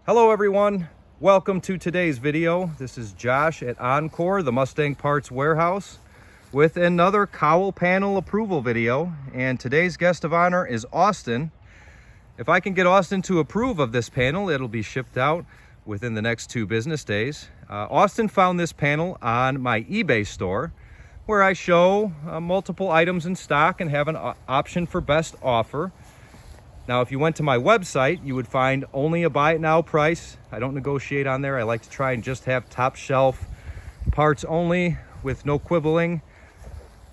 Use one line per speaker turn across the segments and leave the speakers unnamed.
Hello everyone, welcome to today's video. This is Josh at Encore, the Mustang Parts Warehouse, with another Cowl panel approval video. And today's guest of honor is Austin. If I can get Austin to approve of this panel, it'll be shipped out within the next 2 business days. Austin found this panel on my eBay store, where I show multiple items in stock and have an option for best offer. Now, if you went to my website, you would find only a buy it now price. I don't negotiate on there. I like to try and just have top shelf parts only with no quibbling.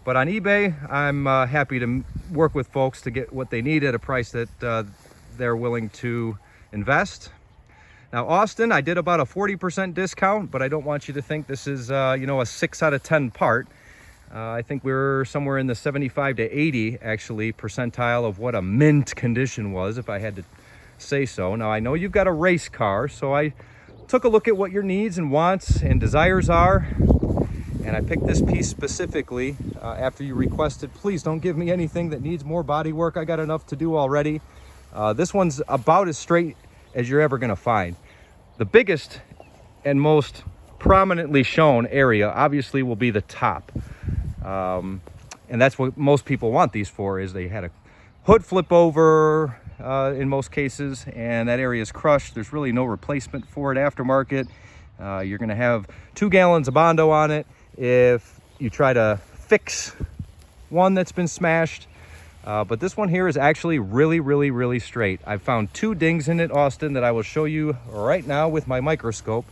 But on eBay, I'm happy to work with folks to get what they need at a price that they're willing to invest. Now, Austin, I did about a 40% discount, but I don't want you to think this is, a 6 out of 10 part. I think we're somewhere in the 75 to 80 actually percentile of what a mint condition was, if I had to say so. Now, I know you've got a race car, so I took a look at what your needs and wants and desires are, and I picked this piece specifically after you requested, please don't give me anything that needs more body work. I got enough to do already. This one's about as straight as you're ever gonna find. The biggest and most prominently shown area obviously will be the top. And that's what most people want these for, is they had a hood flip over in most cases, and that area is crushed. There's really no replacement for it aftermarket. You're going to have 2 gallons of Bondo on it if you try to fix one that's been smashed. But this one here is actually really straight. I've found 2 dings in it, Austin, that I will show you right now with my microscope,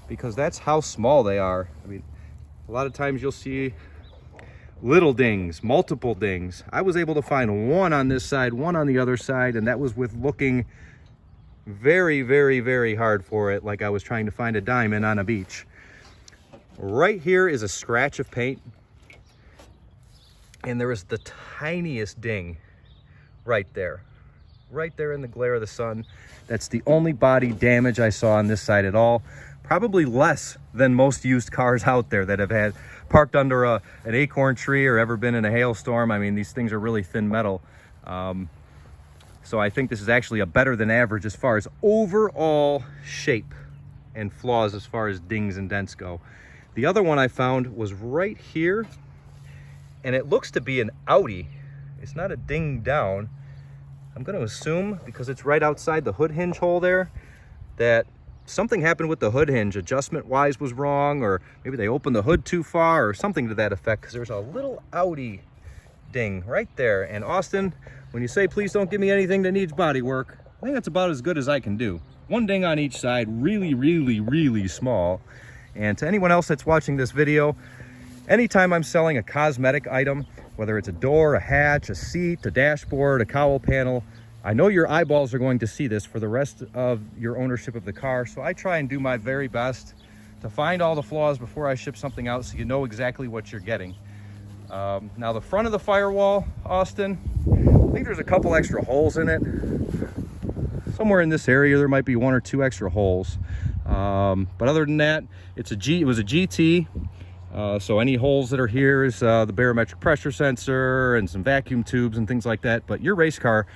because that's how small they are. I mean, a lot of times you'll see little dings, multiple dings. I was able to find 1 on this side, 1 on the other side, and that was with looking very hard for it, like I was trying to find a diamond on a beach. Right here is a scratch of paint, and there is the tiniest ding right there in the glare of the sun. That's the only body damage I saw on this side at all. Probably less than most used cars out there that have had parked under an acorn tree or ever been in a hailstorm. I mean, these things are really thin metal. So I think this is actually a better than average as far as overall shape and flaws as far as dings and dents go. The other one I found was right here, and it looks to be an outie. It's not a ding down. I'm going to assume, because it's right outside the hood hinge hole there, that something happened with the hood hinge, adjustment-wise was wrong, or maybe they opened the hood too far or something to that effect, because there's a little outie ding right there. And Austin, when you say, please don't give me anything that needs body work, I think that's about as good as I can do. 1 ding on each side, really small. And to anyone else that's watching this video, anytime I'm selling a cosmetic item, whether it's a door, a hatch, a seat, a dashboard, a cowl panel, I know your eyeballs are going to see this for the rest of your ownership of the car, so I try and do my very best to find all the flaws before I ship something out, so you know exactly what you're getting. Now, the front of the firewall, Austin, I think there's a couple extra holes in it. Somewhere in this area there might be 1 or 2 extra holes, but other than that, it was a GT. So any holes that are here is the barometric pressure sensor and some vacuum tubes and things like that. But your race car,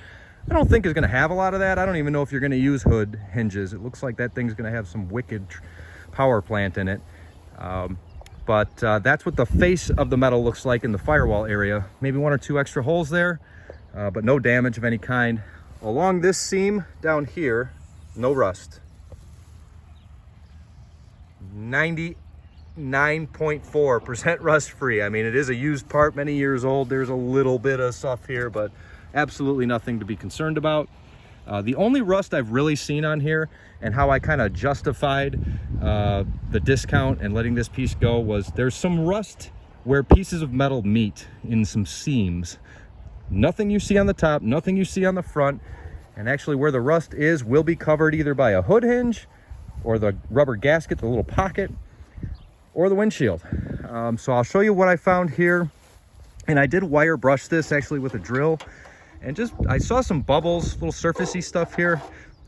I don't think is going to have a lot of that. I don't even know if you're going to use hood hinges. It looks like that thing's going to have some wicked power plant in it. But that's what the face of the metal looks like in the firewall area. Maybe 1 or 2 extra holes there, but no damage of any kind. Along this seam down here, no rust. 99.4% rust free. I mean, it is a used part, many years old. There's a little bit of stuff here, but absolutely nothing to be concerned about. The only rust I've really seen on here, and how I kind of justified the discount and letting this piece go, was there's some rust where pieces of metal meet in some seams. Nothing you see on the top, nothing you see on the front, and actually where the rust is will be covered either by a hood hinge or the rubber gasket, the little pocket, or the windshield. So I'll show you what I found here. And I did wire brush this actually with a drill, and I saw some bubbles, little surfacey stuff here.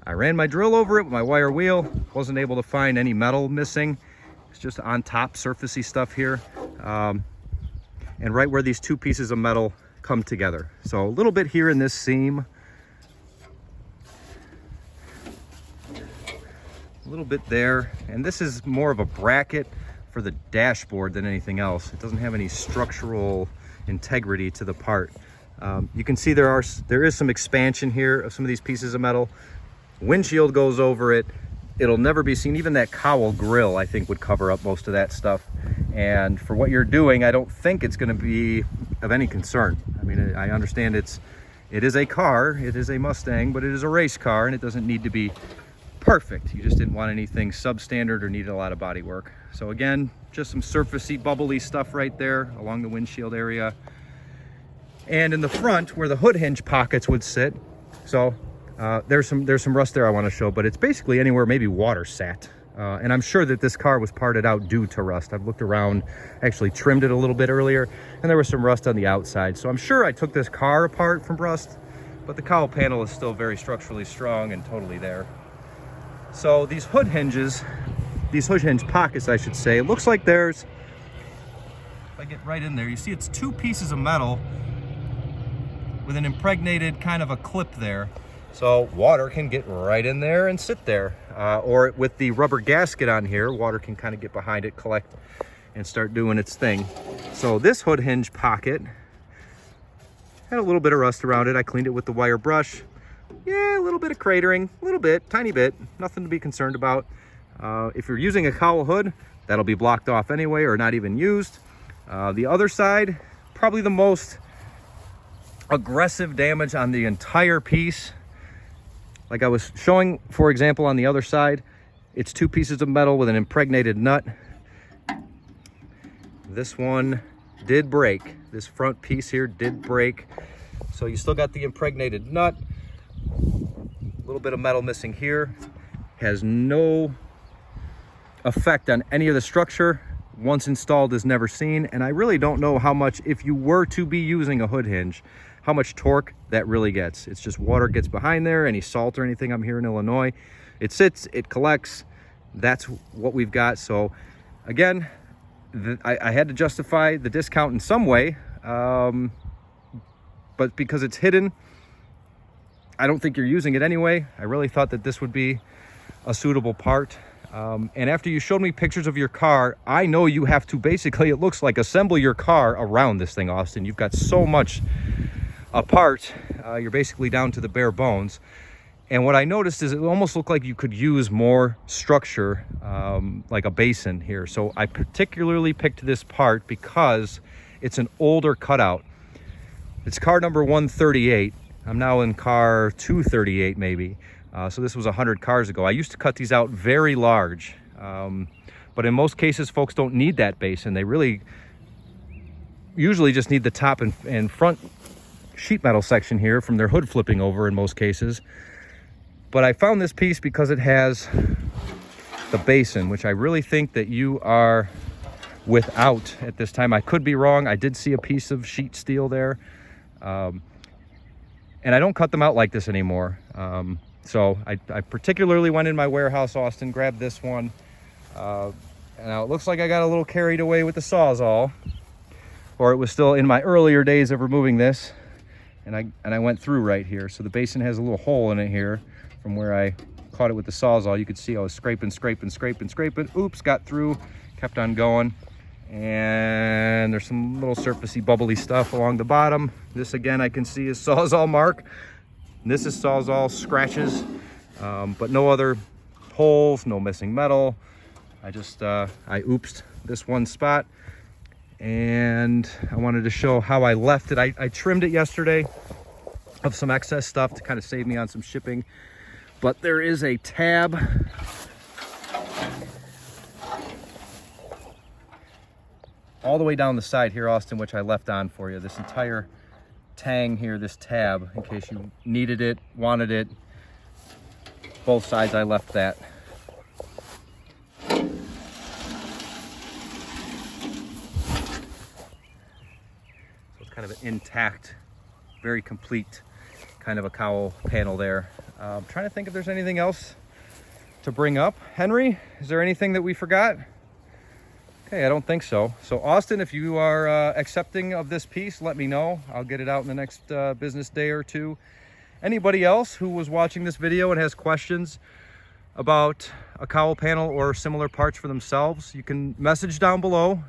I ran my drill over it with my wire wheel, wasn't able to find any metal missing. It's just on top surfacey stuff here. And right where these 2 pieces of metal come together. So a little bit here in this seam. a little bit there, and this is more of a bracket for the dashboard than anything else. It doesn't have any structural integrity to the part. You can see there is some expansion here of some of these pieces of metal. Windshield goes over it. It'll never be seen. Even that cowl grill, I think, would cover up most of that stuff. And for what you're doing, I don't think it's going to be of any concern. I mean, I understand it is a car, it is a Mustang, but it is a race car, and it doesn't need to be perfect. You just didn't want anything substandard or needed a lot of body work. So again, just some surfacey, bubbly stuff right there along the windshield area. And in the front, where the hood hinge pockets would sit, so there's some rust there I want to show, but it's basically anywhere maybe water sat. And I'm sure that this car was parted out due to rust. I've looked around, actually trimmed it a little bit earlier, and there was some rust on the outside. So I'm sure I took this car apart from rust, but the cowl panel is still very structurally strong and totally there. So these hood hinges, these hood hinge pockets, I should say, it looks like there's, if I get right in there, you see it's two pieces of metal with an impregnated kind of a clip there. So water can get right in there and sit there. Or with the rubber gasket on here, water can kind of get behind it, collect, and start doing its thing. So this hood hinge pocket had a little bit of rust around it. I cleaned it with the wire brush. Yeah, a little bit of cratering, a little bit, tiny bit, nothing to be concerned about. If you're using a cowl hood, that'll be blocked off anyway or not even used. The other side, probably the most aggressive damage on the entire piece. Like I was showing, for example, on the other side, it's two pieces of metal with an impregnated nut. This one did break. This front piece here did break. So you still got the impregnated nut. A little bit of metal missing here. Has no effect on any of the structure. Once installed is never seen. And I really don't know how much, if you were to be using a hood hinge, how much torque that really gets. It's just water gets behind there, any salt or anything. I'm here in Illinois. It sits, it collects. That's what we've got. So again, I had to justify the discount in some way, but because it's hidden, I don't think you're using it anyway. I really thought that this would be a suitable part. And after you showed me pictures of your car, I know you have to basically, it looks like, assemble your car around this thing, Austin. You've got so much apart, you're basically down to the bare bones. And what I noticed is it almost looked like you could use more structure, like a basin here. So I particularly picked this part because it's an older cutout. It's car number 138. I'm now in car 238 maybe. So this was 100 cars ago. I used to cut these out very large. But in most cases, folks don't need that basin. They really usually just need the top and front sheet metal section here from their hood flipping over in most cases. But I found this piece because it has the basin, which I really think that you are without at this time. I could be wrong. I did see a piece of sheet steel there. And I don't cut them out like this anymore. So I particularly went in my warehouse, Austin, grabbed this one. And now it looks like I got a little carried away with the Sawzall, or it was still in my earlier days of removing this. And I went through right here. So the basin has a little hole in it here from where I caught it with the Sawzall. You could see I was scraping. Oops, got through, kept on going. And there's some little surfacey, bubbly stuff along the bottom. This again, I can see is Sawzall mark. This is Sawzall scratches, but no other holes, no missing metal. I oopsed this one spot. And I wanted to show how I left it. I trimmed it yesterday of some excess stuff to kind of save me on some shipping. But there is a tab all the way down the side here, Austin, which I left on for you. This entire tang here, this tab, in case you needed it, wanted it. Both sides I left that. Kind of an intact, very complete kind of a cowl panel there. I'm trying to think if there's anything else to bring up. Henry, is there anything that we forgot? Okay, I don't think so. So Austin, if you are accepting of this piece, let me know. I'll get it out in the next business day or two. Anybody else who was watching this video and has questions about a cowl panel or similar parts for themselves, you can message down below.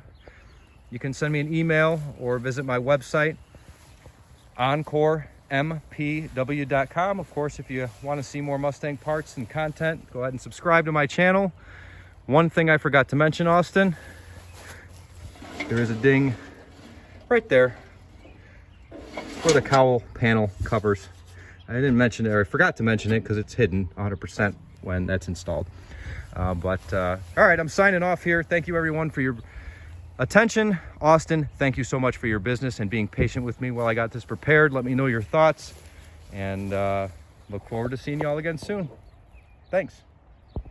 You can send me an email or visit my website, encorempw.com. Of course, if you want to see more Mustang parts and content, go ahead and subscribe to my channel. One thing I forgot to mention, Austin, there is a ding right there for the cowl panel covers. I didn't mention it, or I forgot to mention it because it's hidden 100% when that's installed. All right, I'm signing off here. Thank you everyone for your attention. Austin, thank you so much for your business and being patient with me while I got this prepared. Let me know your thoughts, and look forward to seeing you all again soon. Thanks.